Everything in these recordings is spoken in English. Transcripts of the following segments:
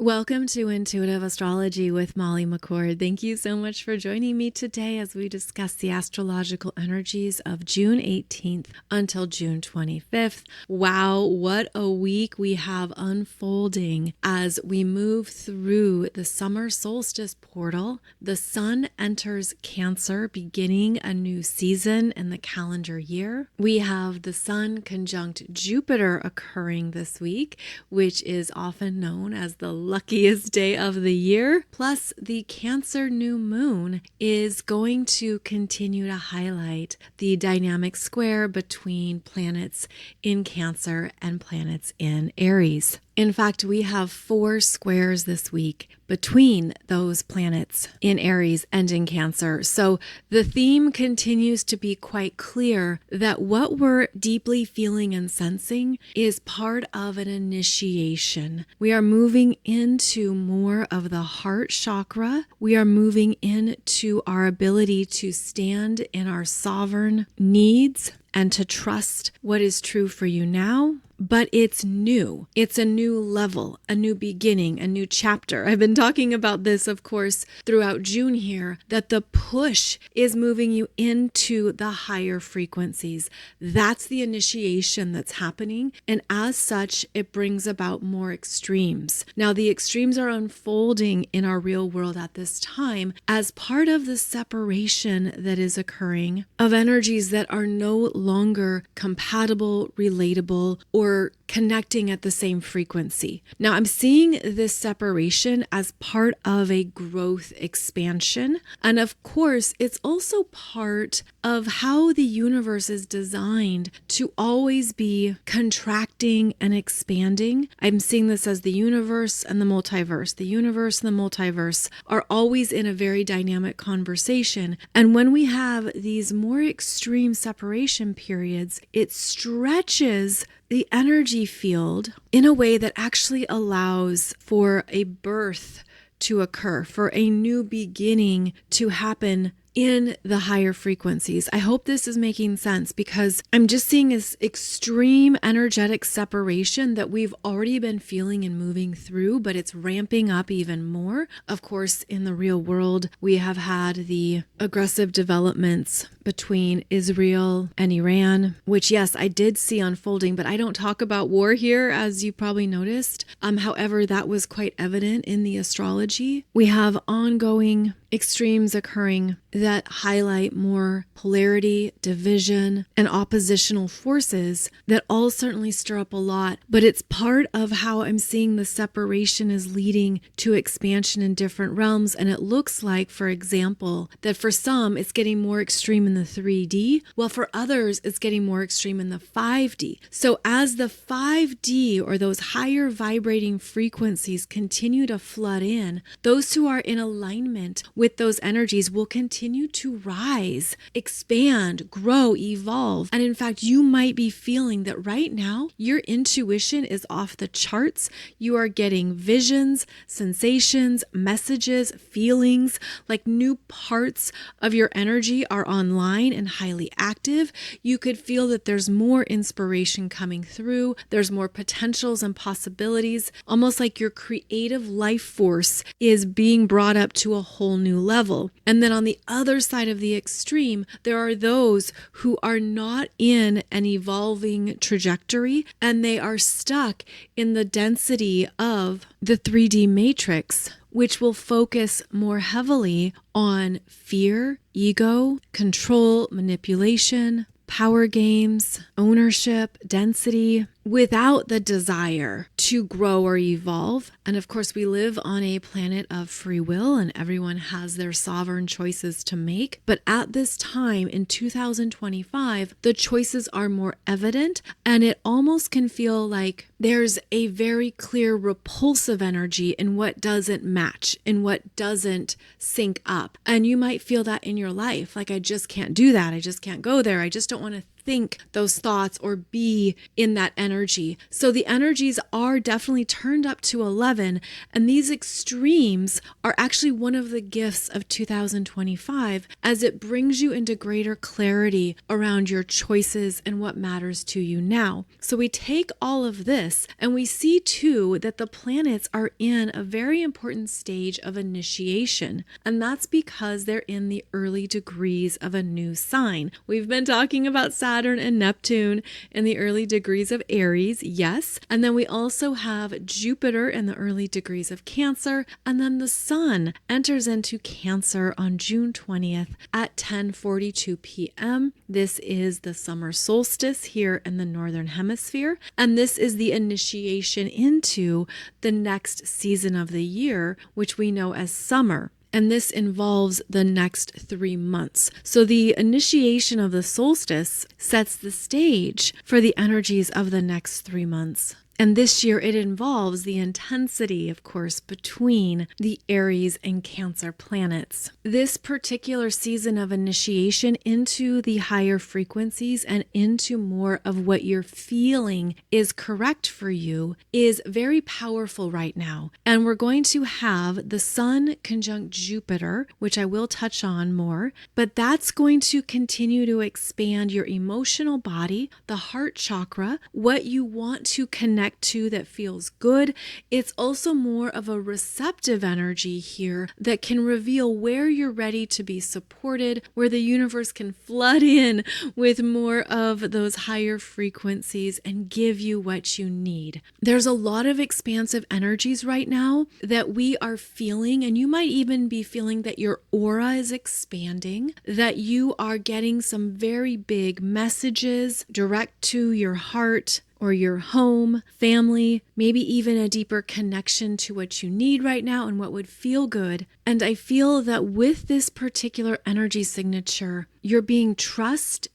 Welcome to Intuitive Astrology with Molly McCord. Thank you so much for joining me today as we discuss the astrological energies of June 18th until June 25th. Wow, what a week we have unfolding as we move through the summer solstice portal. The sun enters Cancer, beginning a new season in the calendar year. We have the sun conjunct Jupiter occurring this week, which is often known as the luckiest day of the year. Plus, the Cancer new moon is going to continue to highlight the dynamic square between planets in Cancer and planets in Aries. In fact, we have 4 squares this week between those planets in Aries and in Cancer. So the theme continues to be quite clear that what we're deeply feeling and sensing is part of an initiation. We are moving into more of the heart chakra. We are moving into our ability to stand in our sovereign needs and to trust what is true for you now. But it's new. It's a new level, a new beginning, a new chapter. I've been talking about this, of course, throughout June here, that the push is moving you into the higher frequencies. That's the initiation that's happening. And as such, it brings about more extremes. Now, the extremes are unfolding in our real world at this time as part of the separation that is occurring of energies that are no longer compatible, relatable, or connecting at the same frequency. Now, I'm seeing this separation as part of a growth expansion. And of course, it's also part of how the universe is designed to always be contracting and expanding. I'm seeing this as the universe and the multiverse. The universe and the multiverse are always in a very dynamic conversation. And when we have these more extreme separation periods, it stretches the energy field in a way that actually allows for a birth to occur, for a new beginning to happen in the higher frequencies. I hope this is making sense because I'm just seeing this extreme energetic separation that we've already been feeling and moving through, but it's ramping up even more. Of course, in the real world, we have had the aggressive developments between Israel and Iran, which yes, I did see unfolding, but I don't talk about war here, as you probably noticed. However, that was quite evident in the astrology. We have ongoing extremes occurring that highlight more polarity, division, and oppositional forces that all certainly stir up a lot. But it's part of how I'm seeing the separation is leading to expansion in different realms. And it looks like, for example, that for some, it's getting more extreme in the 3D, while for others, it's getting more extreme in the 5D. So as the 5D or those higher vibrating frequencies continue to flood in, those who are in alignment with those energies will continue to rise, expand, grow, evolve. And in fact, you might be feeling that right now your intuition is off the charts. You are getting visions, sensations, messages, feelings, like new parts of your energy are online and highly active. You could feel that there's more inspiration coming through. There's more potentials and possibilities, almost like your creative life force is being brought up to a whole new level. And then on the other side of the extreme, there are those who are not in an evolving trajectory and they are stuck in the density of the 3D matrix, which will focus more heavily on fear, ego, control, manipulation, power games, ownership, density, without the desire to grow or evolve. And of course, we live on a planet of free will and everyone has their sovereign choices to make. But at this time in 2025, the choices are more evident and it almost can feel like there's a very clear repulsive energy in what doesn't match, in what doesn't sync up. And you might feel that in your life, like I just can't do that. I just can't go there. I just don't want to think those thoughts or be in that energy. So the energies are definitely turned up to 11, and these extremes are actually one of the gifts of 2025 as it brings you into greater clarity around your choices and what matters to you now. So we take all of this and we see too that the planets are in a very important stage of initiation, and that's because they're in the early degrees of a new sign. We've been talking about Saturn and Neptune in the early degrees of Aries, yes, and then we also have Jupiter in the early degrees of Cancer, and then the Sun enters into Cancer on June 20th at 10:42 p.m. This is the summer solstice here in the Northern Hemisphere, and this is the initiation into the next season of the year, which we know as summer. And this involves the next 3 months. So the initiation of the solstice sets the stage for the energies of the next 3 months. And this year it involves the intensity, of course, between the Aries and Cancer planets. This particular season of initiation into the higher frequencies and into more of what you're feeling is correct for you is very powerful right now. And we're going to have the Sun conjunct Jupiter, which I will touch on more, but that's going to continue to expand your emotional body, the heart chakra, what you want to connect to that feels good. It's also more of a receptive energy here that can reveal where you're ready to be supported, where the universe can flood in with more of those higher frequencies and give you what you need. There's a lot of expansive energies right now that we are feeling, and you might even be feeling that your aura is expanding, that you are getting some very big messages direct to your heart or your home, family, maybe even a deeper connection to what you need right now and what would feel good. And I feel that with this particular energy signature, you're being trust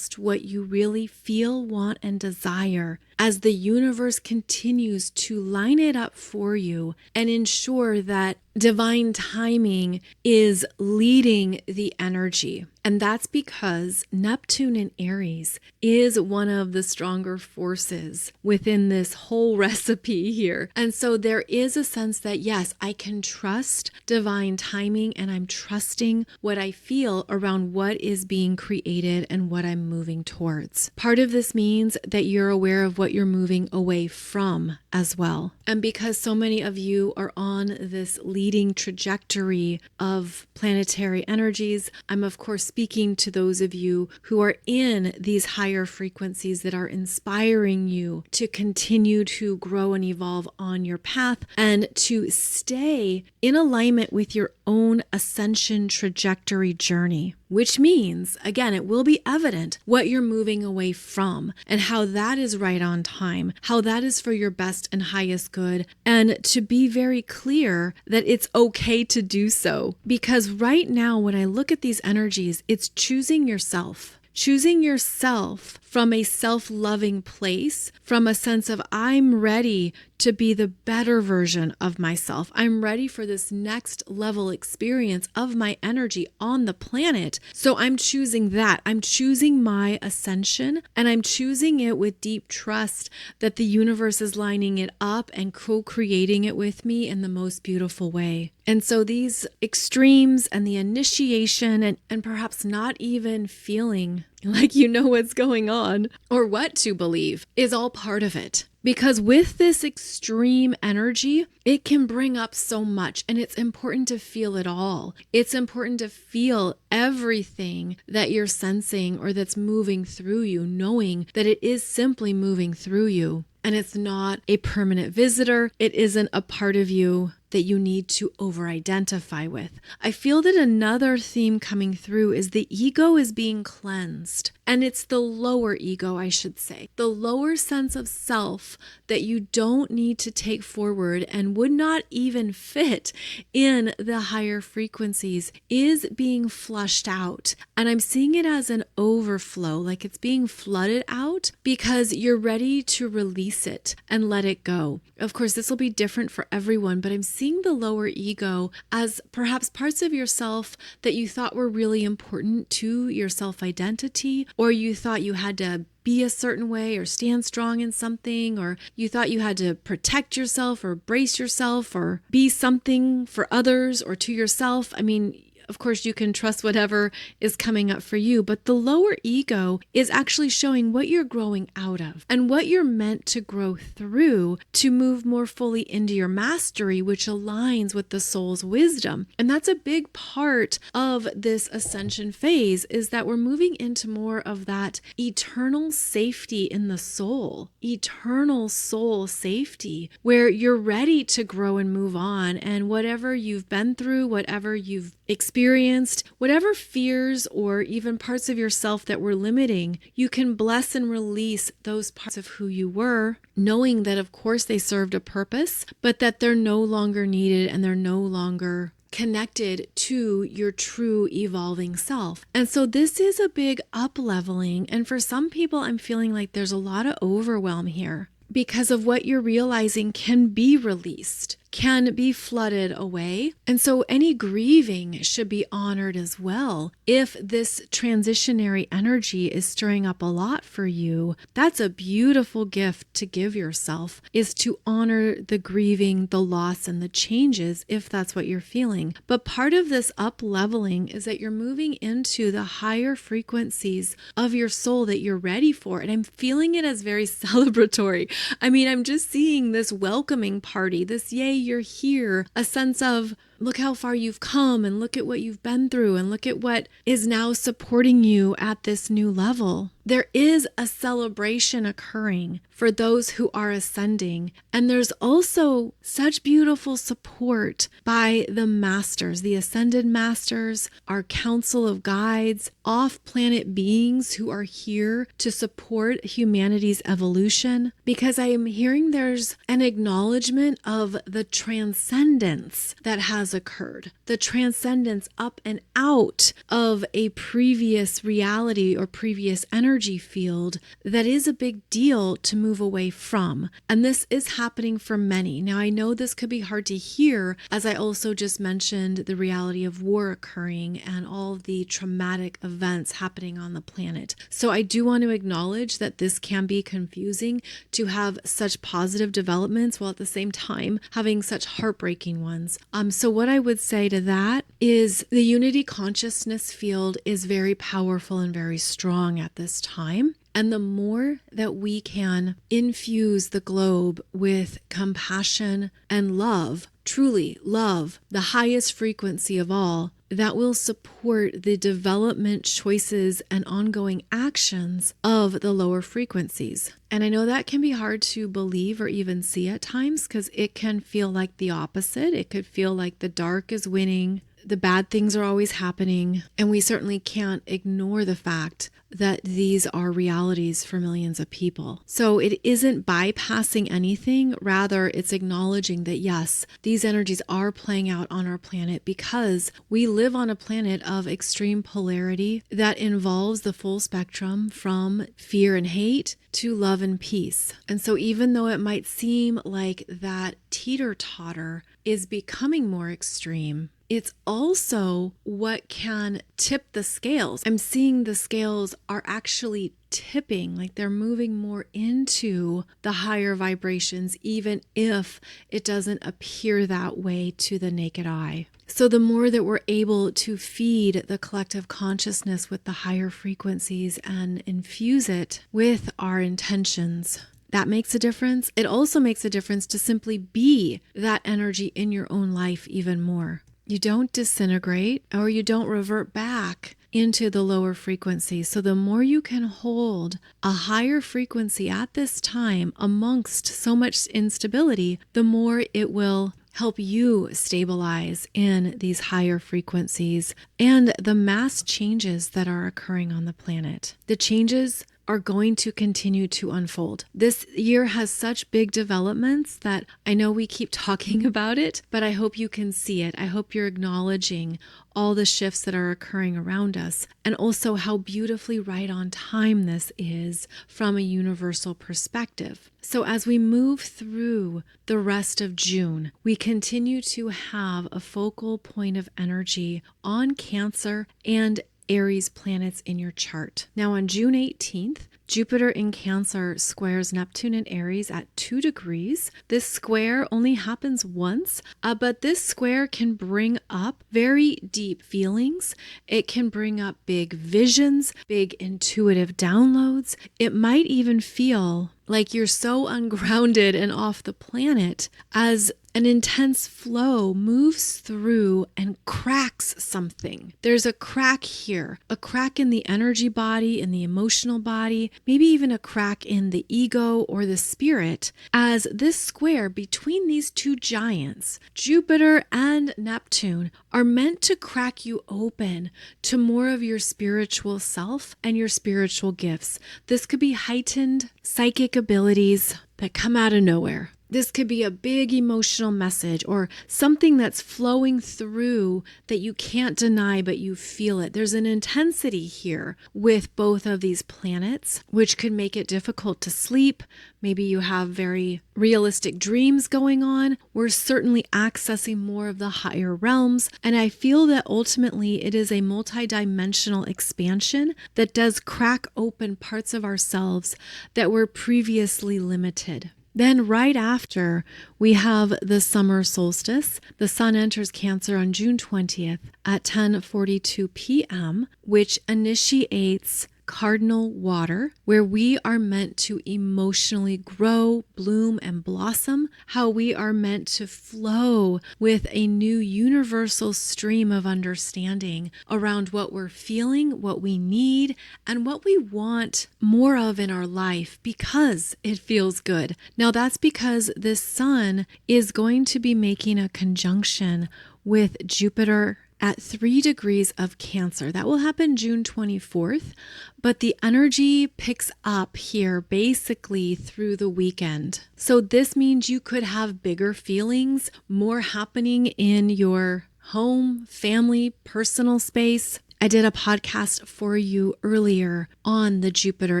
what you really feel, want, and desire as the universe continues to line it up for you and ensure that divine timing is leading the energy. And that's because Neptune in Aries is one of the stronger forces within this whole recipe here. And so there is a sense that, yes, I can trust divine timing, and I'm trusting what I feel around what is being created and what I'm moving towards. Part of this means that you're aware of what you're moving away from as well. And because so many of you are on this leading trajectory of planetary energies, I'm of course speaking to those of you who are in these higher frequencies that are inspiring you to continue to grow and evolve on your path and to stay in alignment with your own ascension trajectory journey. Which means, again, it will be evident what you're moving away from and how that is right on time, how that is for your best and highest good, and to be very clear that it's okay to do so. Because right now, when I look at these energies, it's choosing yourself. Choosing yourself from a self-loving place, from a sense of I'm ready to be the better version of myself. I'm ready for this next level experience of my energy on the planet. So I'm choosing that. I'm choosing my ascension, and I'm choosing it with deep trust that the universe is lining it up and co-creating it with me in the most beautiful way. And so these extremes and the initiation and perhaps not even feeling like you know what's going on or what to believe is all part of it. Because with this extreme energy, it can bring up so much, and it's important to feel it all. It's important to feel everything that you're sensing or that's moving through you, knowing that it is simply moving through you. And it's not a permanent visitor. It isn't a part of you that you need to over-identify with. I feel that another theme coming through is the ego is being cleansed. And it's the lower ego, I should say. The lower sense of self that you don't need to take forward and would not even fit in the higher frequencies is being flushed out. And I'm seeing it as an overflow, like it's being flooded out because you're ready to release it and let it go. Of course, this will be different for everyone, but I'm seeing the lower ego as perhaps parts of yourself that you thought were really important to your self-identity or you thought you had to be a certain way or stand strong in something, or you thought you had to protect yourself or brace yourself or be something for others or to yourself. I mean, of course, you can trust whatever is coming up for you, but the lower ego is actually showing what you're growing out of and what you're meant to grow through to move more fully into your mastery, which aligns with the soul's wisdom. And that's a big part of this ascension phase, is that we're moving into more of that eternal safety in the soul, eternal soul safety, where you're ready to grow and move on. And whatever you've been through, whatever you've experienced, whatever fears or even parts of yourself that were limiting, you can bless and release those parts of who you were, knowing that of course they served a purpose, but that they're no longer needed and they're no longer connected to your true evolving self. And so this is a big up-leveling. And for some people, I'm feeling like there's a lot of overwhelm here because of what you're realizing can be released, can be flooded away. And so any grieving should be honored as well. If this transitionary energy is stirring up a lot for you, that's a beautiful gift to give yourself, is to honor the grieving, the loss, and the changes if that's what you're feeling. But part of this up-leveling is that you're moving into the higher frequencies of your soul that you're ready for. And I'm feeling it as very celebratory. I mean, I'm just seeing this welcoming party, this yay, you're here, a sense of look how far you've come and look at what you've been through and look at what is now supporting you at this new level. There is a celebration occurring for those who are ascending. And there's also such beautiful support by the masters, the ascended masters, our council of guides, off-planet beings who are here to support humanity's evolution. Because I am hearing there's an acknowledgement of the transcendence that has occurred, the transcendence up and out of a previous reality or previous energy field that is a big deal to move away from. And this is happening for many. Now, I know this could be hard to hear, as I also just mentioned the reality of war occurring and all the traumatic events happening on the planet. So I do want to acknowledge that this can be confusing to have such positive developments while at the same time having such heartbreaking ones. So what I would say to that is the unity consciousness field is very powerful and very strong at this time. And the more that we can infuse the globe with compassion and love, truly love, the highest frequency of all, that will support the development choices and ongoing actions of the lower frequencies. And I know that can be hard to believe or even see at times because it can feel like the opposite. It could feel like the dark is winning. The bad things are always happening. And we certainly can't ignore the fact that these are realities for millions of people. So it isn't bypassing anything. Rather, it's acknowledging that yes, these energies are playing out on our planet because we live on a planet of extreme polarity that involves the full spectrum from fear and hate to love and peace. And so even though it might seem like that teeter-totter is becoming more extreme, it's also what can tip the scales. I'm seeing the scales are actually tipping, like they're moving more into the higher vibrations, even if it doesn't appear that way to the naked eye. So the more that we're able to feed the collective consciousness with the higher frequencies and infuse it with our intentions, that makes a difference. It also makes a difference to simply be that energy in your own life even more. You don't disintegrate or you don't revert back into the lower frequency. So the more you can hold a higher frequency at this time amongst so much instability, the more it will help you stabilize in these higher frequencies and the mass changes that are occurring on the planet. The changes are going to continue to unfold. This year has such big developments that I know we keep talking about it, but I hope you can see it. I hope you're acknowledging all the shifts that are occurring around us and also how beautifully right on time this is from a universal perspective. So as we move through the rest of June, we continue to have a focal point of energy on Cancer and Aries planets in your chart. Now on June 18th, Jupiter in Cancer squares Neptune in Aries at 2 degrees. This square only happens once, but this square can bring up very deep feelings. It can bring up big visions, big intuitive downloads. It might even feel like you're so ungrounded and off the planet as an intense flow moves through and cracks something. There's a crack here, a crack in the energy body, in the emotional body, maybe even a crack in the ego or the spirit, as this square between these two giants, Jupiter and Neptune, are meant to crack you open to more of your spiritual self and your spiritual gifts. This could be heightened psychic abilities that come out of nowhere. This could be a big emotional message or something that's flowing through that you can't deny, but you feel it. There's an intensity here with both of these planets, which could make it difficult to sleep. Maybe you have very realistic dreams going on. We're certainly accessing more of the higher realms. And I feel that ultimately it is a multidimensional expansion that does crack open parts of ourselves that were previously limited. Then right after, we have the summer solstice. The sun enters Cancer on June 20th at 10:42 p.m., which initiates cardinal water, where we are meant to emotionally grow, bloom, and blossom, how we are meant to flow with a new universal stream of understanding around what we're feeling, what we need, and what we want more of in our life because it feels good. Now that's because this sun is going to be making a conjunction with Jupiter at 3 degrees of Cancer. That will happen June 24th, but the energy picks up here basically through the weekend. So this means you could have bigger feelings, more happening in your home, family, personal space. I did a podcast for you earlier on the Jupiter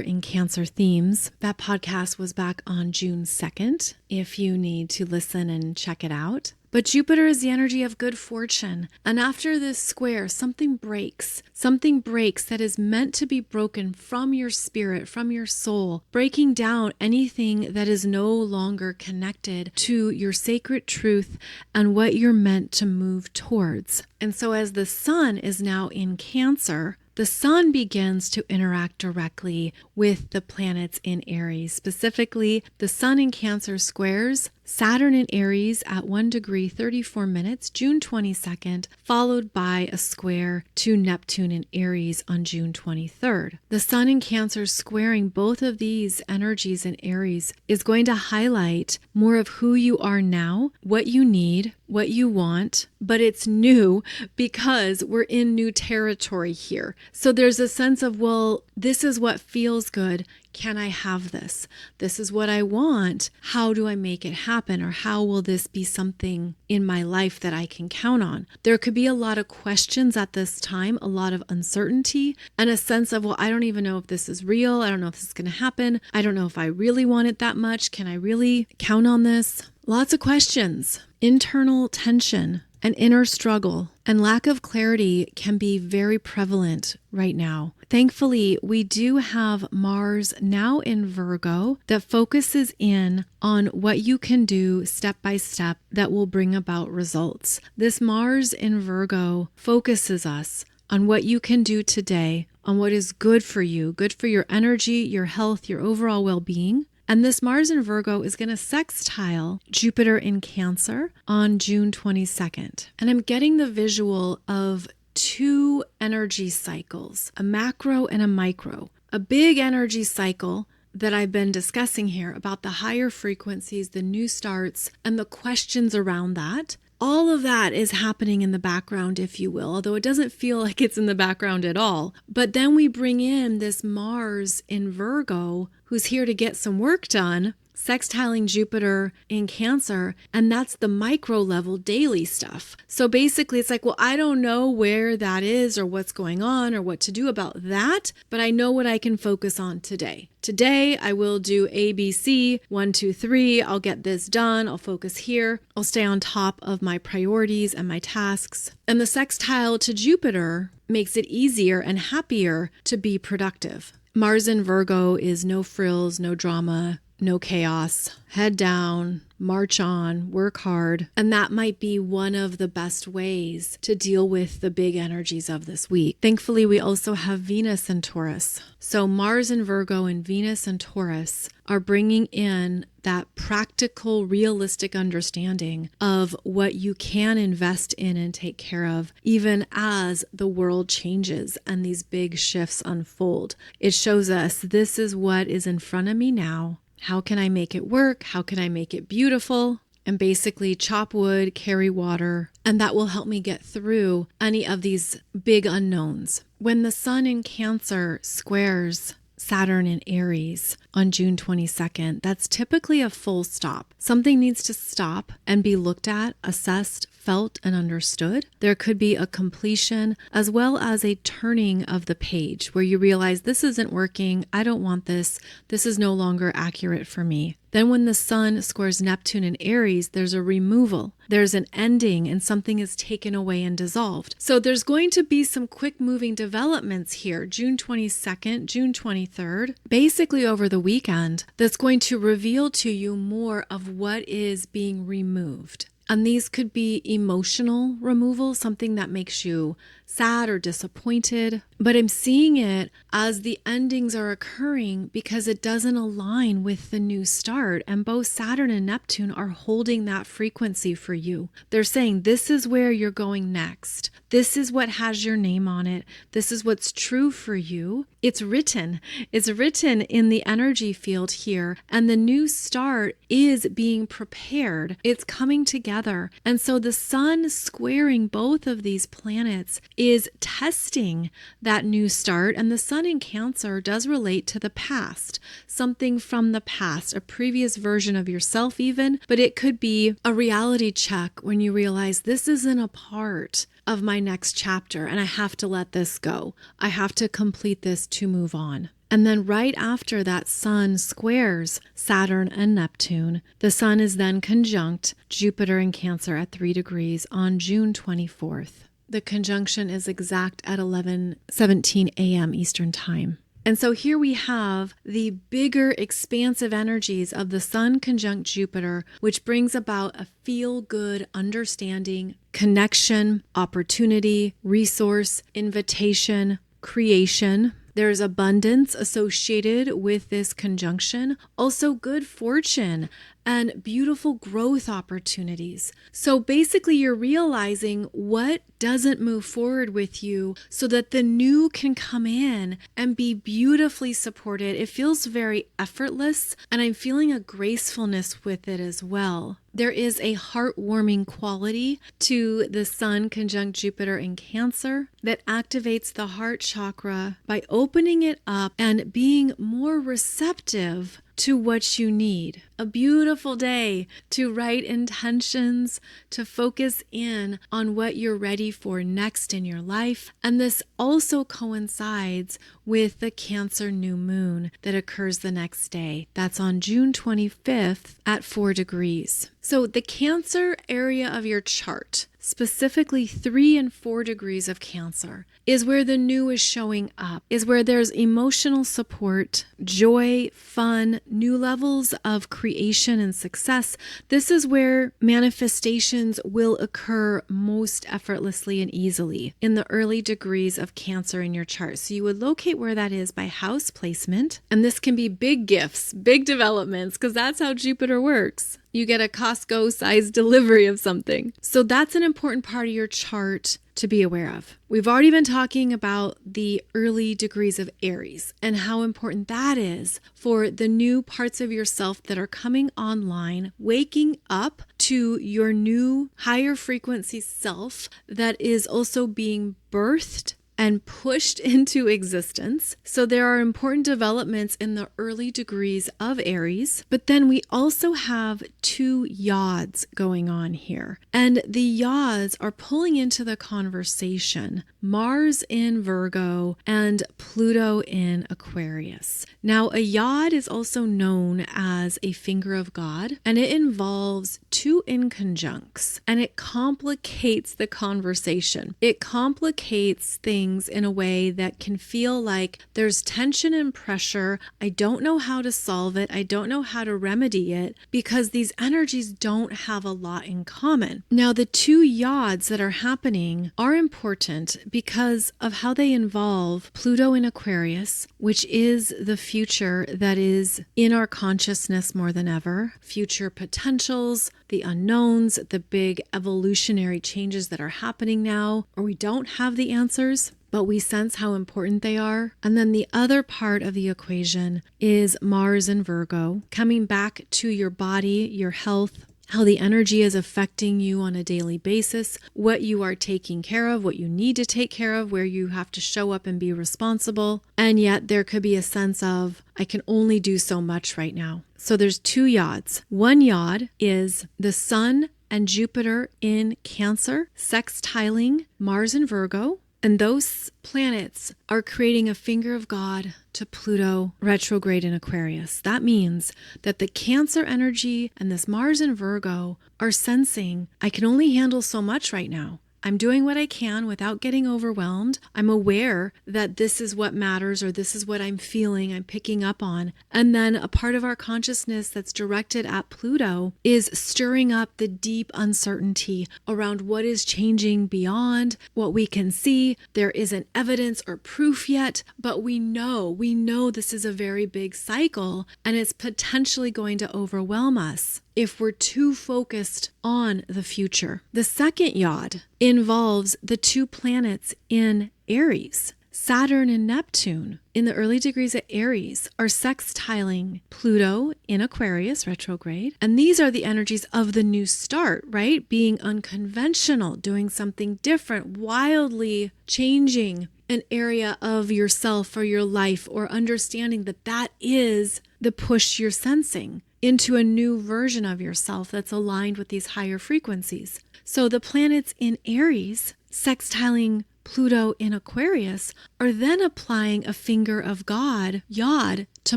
in Cancer themes. That podcast was back on June 2nd, if you need to listen and check it out. But Jupiter is the energy of good fortune. And after this square, something breaks. Something breaks that is meant to be broken from your spirit, from your soul, breaking down anything that is no longer connected to your sacred truth and what you're meant to move towards. And so as the sun is now in Cancer, the sun begins to interact directly with the planets in Aries. Specifically, the sun in Cancer squares Saturn in Aries at 1 degree 34 minutes, June 22nd, followed by a square to Neptune in Aries on June 23rd. The sun in Cancer squaring both of these energies in Aries is going to highlight more of who you are now, what you need, what you want, but it's new because we're in new territory here. So there's a sense of, well, this is what feels good. Can I have this? This is what I want. How do I make it happen? Or how will this be something in my life that I can count on? There could be a lot of questions at this time, a lot of uncertainty, and a sense of, well, I don't even know if this is real. I don't know if this is going to happen. I don't know if I really want it that much. Can I really count on this? Lots of questions, internal tension, an inner struggle, and lack of clarity can be very prevalent right now. Thankfully, we do have Mars now in Virgo that focuses in on what you can do step by step that will bring about results. This Mars in Virgo focuses us on what you can do today, on what is good for you, good for your energy, your health, your overall well-being. And this Mars in Virgo is going to sextile Jupiter in Cancer on June 22nd. And I'm getting the visual of two energy cycles, a macro and a micro. A big energy cycle that I've been discussing here about the higher frequencies, the new starts, and the questions around that. All of that is happening in the background, if you will, although it doesn't feel like it's in the background at all. But then we bring in this Mars in Virgo, who's here to get some work done, sextiling Jupiter in Cancer, and that's the micro level daily stuff. So basically it's like, well, I don't know where that is or what's going on or what to do about that, but I know what I can focus on today. Today, I will do ABC, 1, 2, 3. I'll get this done. I'll focus here. I'll stay on top of my priorities and my tasks. And the sextile to Jupiter makes it easier and happier to be productive. Mars in Virgo is no frills, no drama, no chaos. Head down, march on, work hard. And that might be one of the best ways to deal with the big energies of this week. Thankfully, we also have Venus in Taurus. So Mars in Virgo and Venus in Taurus are bringing in that practical, realistic understanding of what you can invest in and take care of, even as the world changes and these big shifts unfold. It shows us this is what is in front of me now. How can I make it work? How can I make it beautiful? And basically chop wood, carry water, and that will help me get through any of these big unknowns. When the sun in Cancer squares Saturn in Aries on June 22nd, that's typically a full stop. Something needs to stop and be looked at, assessed, felt, and understood. There could be a completion as well as a turning of the page where you realize this isn't working. I don't want this. This is no longer accurate for me. Then when the sun squares Neptune in Aries, there's a removal. There's an ending and something is taken away and dissolved. So there's going to be some quick moving developments here, June 22nd, June 23rd, basically over the weekend, that's going to reveal to you more of what is being removed. And these could be emotional removal, something that makes you sad or disappointed. But I'm seeing it as the endings are occurring because it doesn't align with the new start. And both Saturn and Neptune are holding that frequency for you. They're saying, this is where you're going next. This is what has your name on it. This is what's true for you. It's written. It's written in the energy field here. And the new start is being prepared. It's coming together. And so the sun squaring both of these planets is testing that new start. And the sun in Cancer does relate to the past, something from the past, a previous version of yourself even, but it could be a reality check when you realize this isn't a part of my next chapter and I have to let this go. I have to complete this to move on. And then right after that sun squares Saturn and Neptune, the sun is then conjunct Jupiter in Cancer at 3 degrees on June 24th. The conjunction is exact at 11:17 a.m. Eastern Time. And so here we have the bigger expansive energies of the sun conjunct Jupiter, which brings about a feel-good understanding, connection, opportunity, resource, invitation, creation. There's abundance associated with this conjunction, also good fortune and beautiful growth opportunities. So basically you're realizing what doesn't move forward with you so that the new can come in and be beautifully supported. It feels very effortless and I'm feeling a gracefulness with it as well. There is a heartwarming quality to the sun conjunct Jupiter in Cancer that activates the heart chakra by opening it up and being more receptive to what you need. A beautiful day to write intentions, to focus in on what you're ready for next in your life. And this also coincides with the Cancer new moon that occurs the next day. That's on June 25th at 4 degrees. So the Cancer area of your chart, specifically 3 and 4 degrees of Cancer, is where the new is showing up, is where there's emotional support, joy, fun, new levels of creation and success. This is where manifestations will occur most effortlessly and easily in the early degrees of Cancer in your chart. So you would locate where that is by house placement. And this can be big gifts, big developments, because that's how Jupiter works. You get a Costco-sized delivery of something. So that's an important part of your chart to be aware of. We've already been talking about the early degrees of Aries and how important that is for the new parts of yourself that are coming online, waking up to your new higher frequency self that is also being birthed and pushed into existence. So there are important developments in the early degrees of Aries, but then we also have two yods going on here. And the yods are pulling into the conversation Mars in Virgo and Pluto in Aquarius. Now, a yod is also known as a finger of God, and it involves two inconjuncts, and it complicates the conversation. It complicates things in a way that can feel like there's tension and pressure. I don't know how to solve it. I don't know how to remedy it because these energies don't have a lot in common. Now, the two yods that are happening are important because of how they involve Pluto in Aquarius, which is the future that is in our consciousness more than ever, future potentials, the unknowns, the big evolutionary changes that are happening now, or we don't have the answers, but we sense how important they are. And then the other part of the equation is Mars in Virgo, coming back to your body, your health, how the energy is affecting you on a daily basis, what you are taking care of, what you need to take care of, where you have to show up and be responsible. And yet there could be a sense of, I can only do so much right now. So there's two yods. One yod is the Sun and Jupiter in Cancer, sextiling Mars in Virgo. And those planets are creating a finger of God to Pluto retrograde in Aquarius. That means that the Cancer energy and this Mars in Virgo are sensing, I can only handle so much right now. I'm doing what I can without getting overwhelmed. I'm aware that this is what matters or this is what I'm feeling, I'm picking up on. And then a part of our consciousness that's directed at Pluto is stirring up the deep uncertainty around what is changing beyond what we can see. There isn't evidence or proof yet, but we know this is a very big cycle and it's potentially going to overwhelm us if we're too focused on the future. The second yod involves the two planets in Aries. Saturn and Neptune in the early degrees of Aries are sextiling Pluto in Aquarius retrograde. And these are the energies of the new start, right? Being unconventional, doing something different, wildly changing an area of yourself or your life, or understanding that that is the push you're sensing into a new version of yourself that's aligned with these higher frequencies. So the planets in Aries sextiling Pluto in Aquarius are then applying a finger of God, yod, to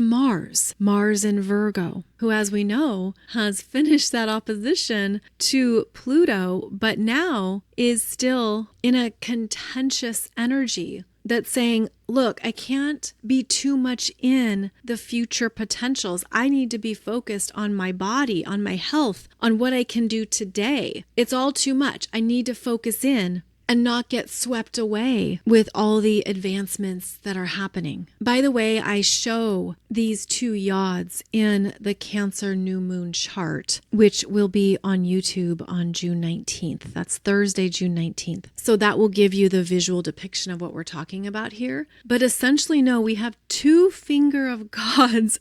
Mars in Virgo, who, as we know, has finished that opposition to Pluto, but now is still in a contentious energy that's saying, look, I can't be too much in the future potentials. I need to be focused on my body, on my health, on what I can do today. It's all too much. I need to focus in and not get swept away with all the advancements that are happening. By the way, I show these two yods in the Cancer new moon chart, which will be on YouTube on June 19th. That's Thursday, June 19th. So that will give you the visual depiction of what we're talking about here. But essentially, no, we have two finger of gods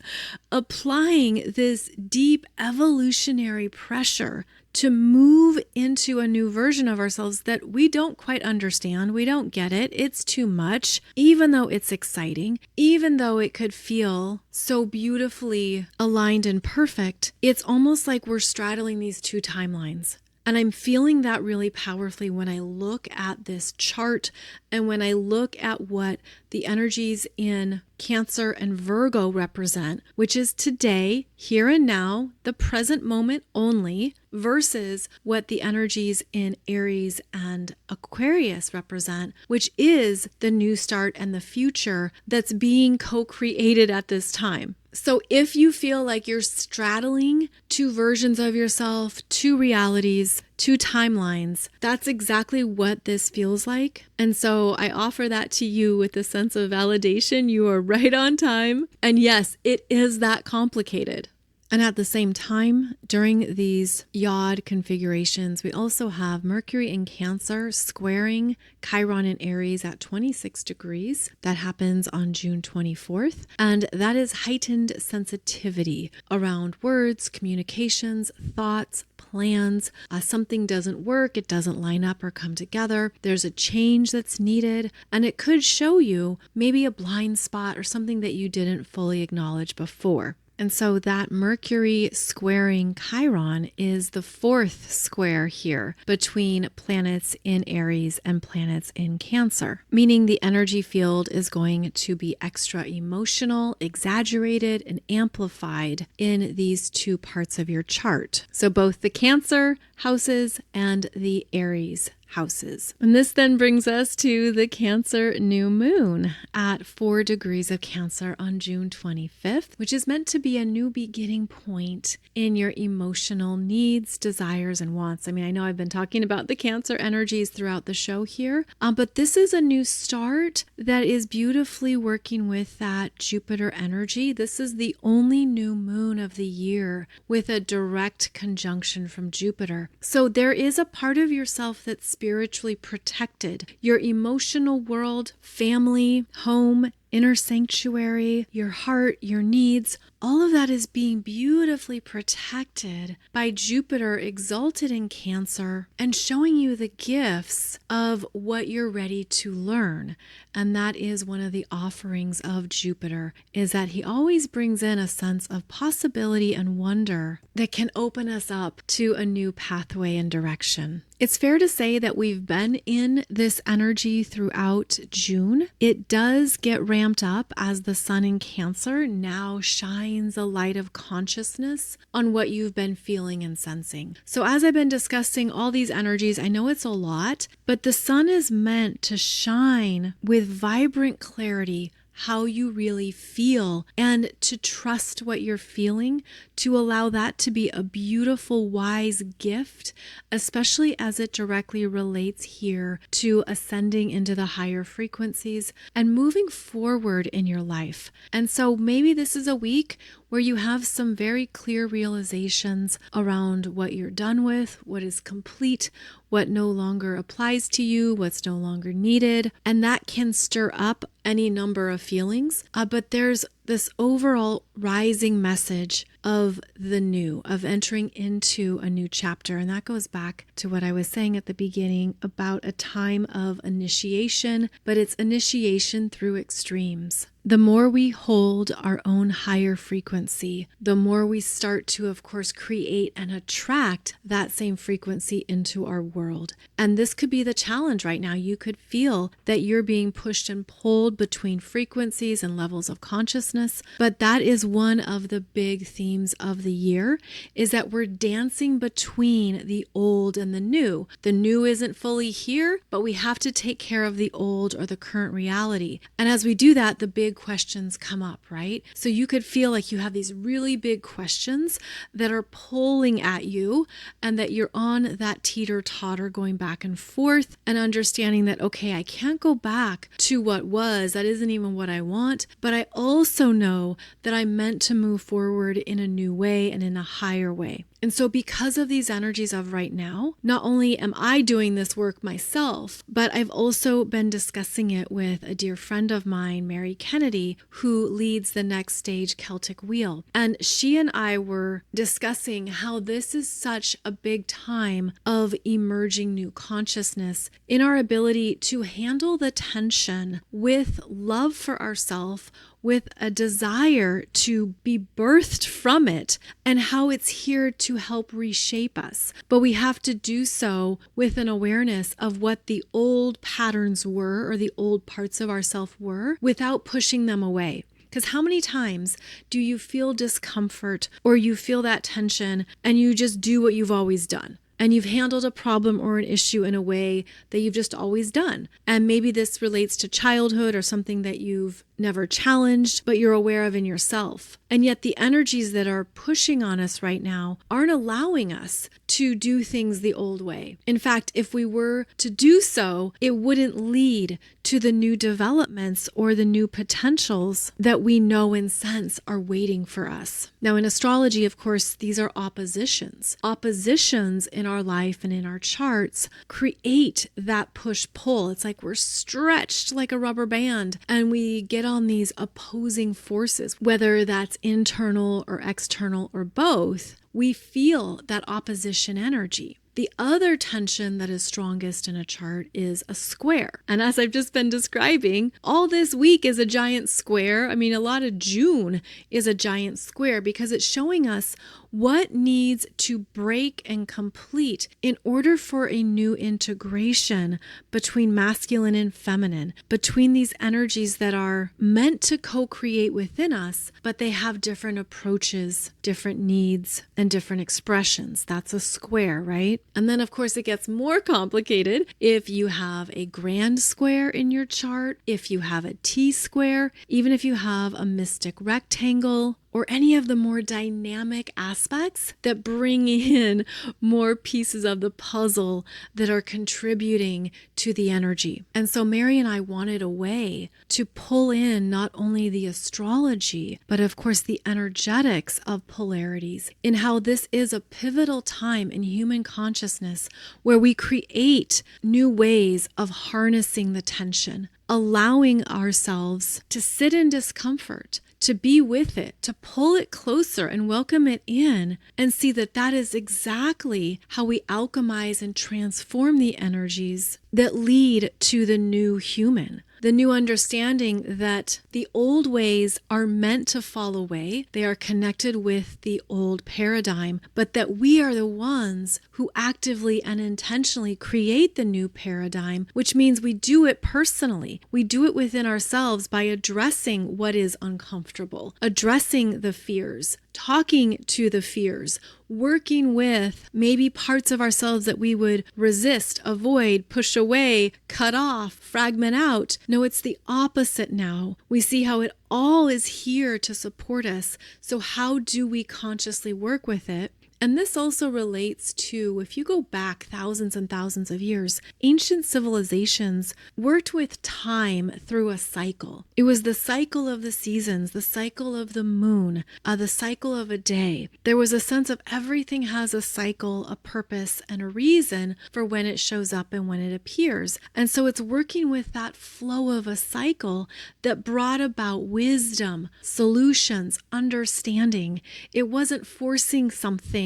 applying this deep evolutionary pressure to move into a new version of ourselves that we don't quite understand. We don't get it. It's too much, even though it's exciting, even though it could feel so beautifully aligned and perfect. It's almost like we're straddling these two timelines. And I'm feeling that really powerfully when I look at this chart and when I look at what the energies in Cancer and Virgo represent, which is today, here and now, the present moment only, versus what the energies in Aries and Aquarius represent, which is the new start and the future that's being co-created at this time. So if you feel like you're straddling two versions of yourself, two realities, two timelines, that's exactly what this feels like. And so I offer that to you with a sense of validation. You are right on time. And yes, it is that complicated. And at the same time, during these Yod configurations, we also have Mercury in Cancer squaring Chiron in Aries at 26 degrees. That happens on June 24th. And that is heightened sensitivity around words, communications, thoughts, plans. Something doesn't work, it doesn't line up or come together. There's a change that's needed, and it could show you maybe a blind spot or something that you didn't fully acknowledge before. And so that Mercury squaring Chiron is the fourth square here between planets in Aries and planets in Cancer, meaning the energy field is going to be extra emotional, exaggerated, and amplified in these two parts of your chart. So both the Cancer houses and the Aries houses. And this then brings us to the Cancer new moon at 4 degrees of Cancer on June 25th, which is meant to be a new beginning point in your emotional needs, desires, and wants. I mean, I know I've been talking about the Cancer energies throughout the show here, but this is a new start that is beautifully working with that Jupiter energy. This is the only new moon of the year with a direct conjunction from Jupiter. So there is a part of yourself that's spiritually protected. Your emotional world, family, home, inner sanctuary, your heart, your needs, all of that is being beautifully protected by Jupiter exalted in Cancer and showing you the gifts of what you're ready to learn. And that is one of the offerings of Jupiter, is that he always brings in a sense of possibility and wonder that can open us up to a new pathway and direction. It's fair to say that we've been in this energy throughout June. It does get ramped up as the sun in Cancer now shines a light of consciousness on what you've been feeling and sensing. So as I've been discussing all these energies, I know it's a lot, but the sun is meant to shine with vibrant clarity how you really feel and to trust what you're feeling, to allow that to be a beautiful, wise gift, especially as it directly relates here to ascending into the higher frequencies and moving forward in your life. And so maybe this is a week where you have some very clear realizations around what you're done with, what is complete, what no longer applies to you, what's no longer needed. And that can stir up any number of feelings. But there's this overall rising message of the new, of entering into a new chapter. And that goes back to what I was saying at the beginning about a time of initiation, but it's initiation through extremes. The more we hold our own higher frequency, the more we start to, of course, create and attract that same frequency into our world. And this could be the challenge right now. You could feel that you're being pushed and pulled between frequencies and levels of consciousness. But that is one of the big themes of the year, is that we're dancing between the old and the new. The new isn't fully here, but we have to take care of the old or the current reality. And as we do that, the big questions come up, right? So you could feel like you have these really big questions that are pulling at you and that you're on that teeter-totter going back and forth and understanding that, okay, I can't go back to what was. That isn't even what I want. But I also know that I'm meant to move forward in a new way and in a higher way. And so because of these energies of right now, not only am I doing this work myself, but I've also been discussing it with a dear friend of mine, Mary Kennedy, who leads the Next Stage Celtic Wheel. And she and I were discussing how this is such a big time of emerging new consciousness in our ability to handle the tension with love for ourselves, with a desire to be birthed from it, and how it's here to help reshape us. But we have to do so with an awareness of what the old patterns were, or the old parts of ourself were, without pushing them away. Because how many times do you feel discomfort or you feel that tension and you just do what you've always done? And you've handled a problem or an issue in a way that you've just always done. And maybe this relates to childhood or something that you've never challenged, but you're aware of in yourself. And yet the energies that are pushing on us right now aren't allowing us to do things the old way. In fact, if we were to do so, it wouldn't lead to the new developments or the new potentials that we know and sense are waiting for us. Now, in astrology, of course, these are oppositions. Oppositions in our life and in our charts create that push-pull. It's like we're stretched like a rubber band and we get on these opposing forces, whether that's internal or external or both. We feel that opposition energy. The other tension that is strongest in a chart is a square. And as I've just been describing, all this week is a giant square. I mean, a lot of June is a giant square because it's showing us what needs to break and complete in order for a new integration between masculine and feminine, between these energies that are meant to co-create within us, but they have different approaches, different needs, and different expressions. That's a square, right? And then, of course, it gets more complicated if you have a grand square in your chart, if you have a T-square, even if you have a mystic rectangle, or any of the more dynamic aspects that bring in more pieces of the puzzle that are contributing to the energy. And so Mary and I wanted a way to pull in not only the astrology, but of course the energetics of polarities, in how this is a pivotal time in human consciousness where we create new ways of harnessing the tension, allowing ourselves to sit in discomfort, to be with it, to pull it closer and welcome it in and see that that is exactly how we alchemize and transform the energies that lead to the new human. The new understanding that the old ways are meant to fall away. They are connected with the old paradigm, but that we are the ones who actively and intentionally create the new paradigm, which means we do it personally. We do it within ourselves by addressing what is uncomfortable, addressing the fears, talking to the fears, working with maybe parts of ourselves that we would resist, avoid, push away, cut off, fragment out. No, it's the opposite now. We see how it all is here to support us. So how do we consciously work with it? And this also relates to, if you go back thousands and thousands of years, ancient civilizations worked with time through a cycle. It was the cycle of the seasons, the cycle of the moon, the cycle of a day. There was a sense of everything has a cycle, a purpose, and a reason for when it shows up and when it appears. And so it's working with that flow of a cycle that brought about wisdom, solutions, understanding. It wasn't forcing something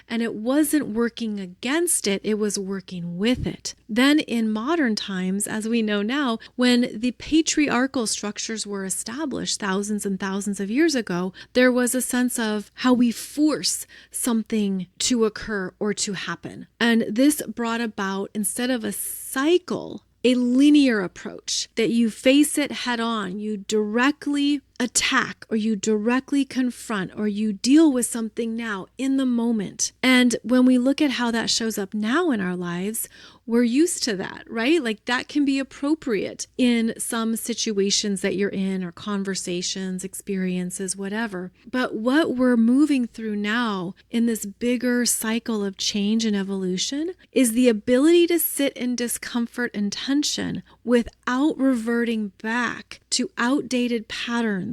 and it wasn't working against it, it was working with it. Then in modern times, as we know now, when the patriarchal structures were established thousands and thousands of years ago, there was a sense of how we force something to occur or to happen. And this brought about, instead of a cycle, a linear approach that you face it head on, you directly attack or you directly confront or you deal with something now in the moment. And when we look at how that shows up now in our lives, we're used to that, right? Like that can be appropriate in some situations that you're in or conversations, experiences, whatever. But what we're moving through now in this bigger cycle of change and evolution is the ability to sit in discomfort and tension without reverting back to outdated patterns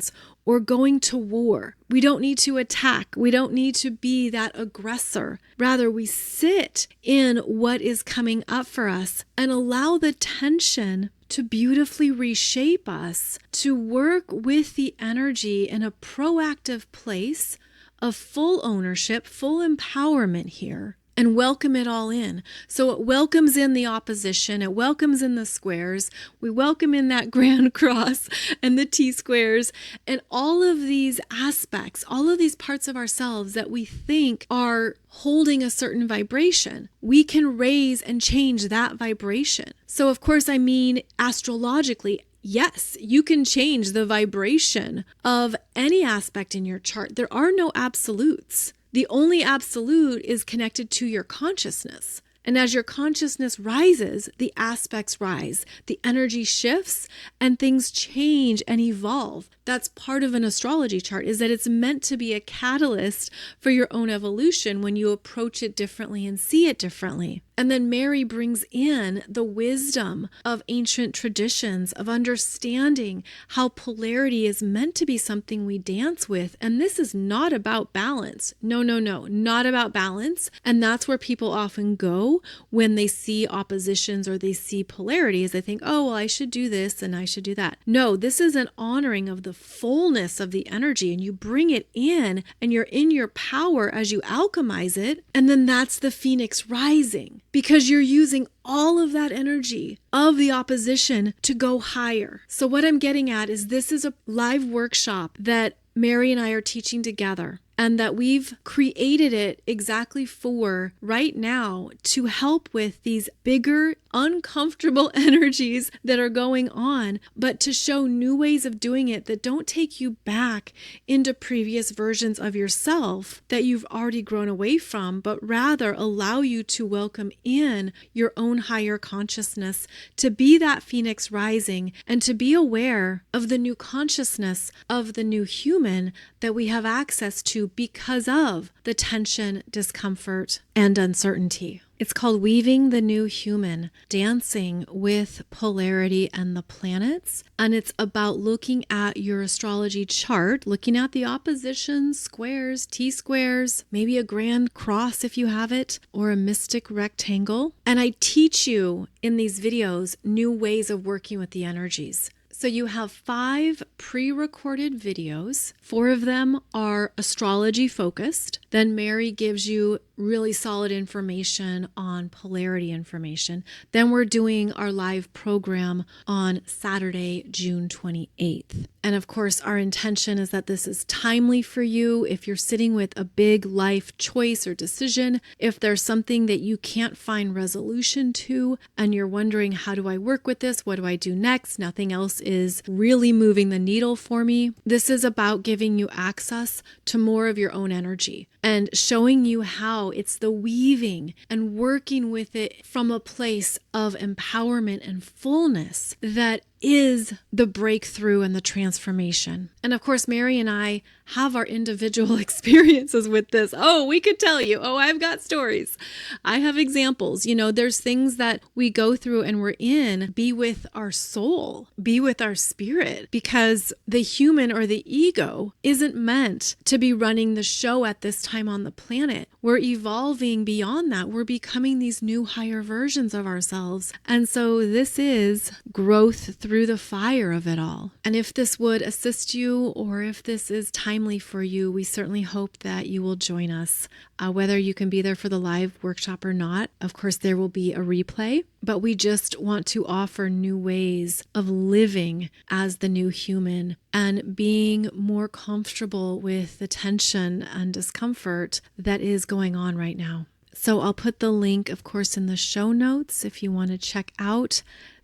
or going to war. We don't need to attack. We don't need to be that aggressor. Rather, we sit in what is coming up for us and allow the tension to beautifully reshape us, to work with the energy in a proactive place of full ownership, full empowerment here, and welcome it all in. So it welcomes in the opposition, it welcomes in the squares, we welcome in that grand cross and the T-squares and all of these aspects, all of these parts of ourselves that we think are holding a certain vibration. We can raise and change that vibration. So of course, I mean astrologically, yes, you can change the vibration of any aspect in your chart. There are no absolutes. The only absolute is connected to your consciousness. And as your consciousness rises, the aspects rise, the energy shifts, and things change and evolve. That's part of an astrology chart, is that it's meant to be a catalyst for your own evolution when you approach it differently and see it differently. And then Mary brings in the wisdom of ancient traditions, of understanding how polarity is meant to be something we dance with. And this is not about balance. No, not about balance. And that's where people often go when they see oppositions or they see polarities. They think, oh, well, I should do this and I should do that. No, this is an honoring of the fullness of the energy, and you bring it in and you're in your power as you alchemize it. And then that's the phoenix rising, because you're using all of that energy of the opposition to go higher. So what I'm getting at is this is a live workshop that Mary and I are teaching together, and that we've created it exactly for right now to help with these bigger, uncomfortable energies that are going on, but to show new ways of doing it that don't take you back into previous versions of yourself that you've already grown away from, but rather allow you to welcome in your own higher consciousness, to be that phoenix rising, and to be aware of the new consciousness of the new human that we have access to because of the tension, discomfort, and uncertainty. It's called Weaving the New Human, dancing with polarity and the planets. And it's about looking at your astrology chart, looking at the oppositions, squares, T-squares, maybe a grand cross if you have it, or a mystic rectangle. And I teach you in these videos new ways of working with the energies. So you have 5 pre-recorded videos. 4 of them are astrology focused. Then Mary gives you really solid information on polarity information. Then we're doing our live program on Saturday, June 28th. And of course, our intention is that this is timely for you if you're sitting with a big life choice or decision, if there's something that you can't find resolution to, and you're wondering, how do I work with this? What do I do next? Nothing else is really moving the needle for me. This is about giving you access to more of your own energy and showing you how it's the weaving and working with it from a place of empowerment and fullness that is the breakthrough and the transformation. And of course, Mary and I have our individual experiences with this. Oh, we could tell you, oh, I've got stories. I have examples. You know, there's things that we go through and we're in, be with our soul, be with our spirit, because the human or the ego isn't meant to be running the show at this time on the planet. We're evolving beyond that. We're becoming these new higher versions of ourselves. And so this is growth through the fire of it all. And if this would assist you, or if this is timely for you, we certainly hope that you will join us. Whether you can be there for the live workshop or not, of course, there will be a replay, but we just want to offer new ways of living as the new human and being more comfortable with the tension and discomfort that is going on right now. So I'll put the link, of course, in the show notes if you want to check out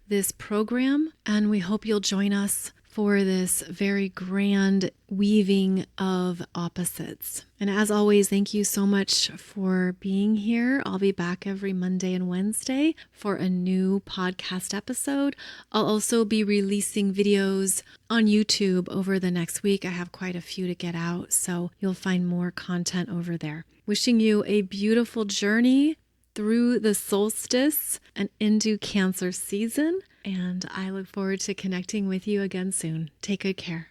this program, and we hope you'll join us for this very grand weaving of opposites. And as always, thank you so much for being here. I'll be back every Monday and Wednesday for a new podcast episode. I'll also be releasing videos on YouTube over the next week. I have quite a few to get out, so you'll find more content over there. Wishing you a beautiful journey through the solstice and into Cancer season. And I look forward to connecting with you again soon. Take good care.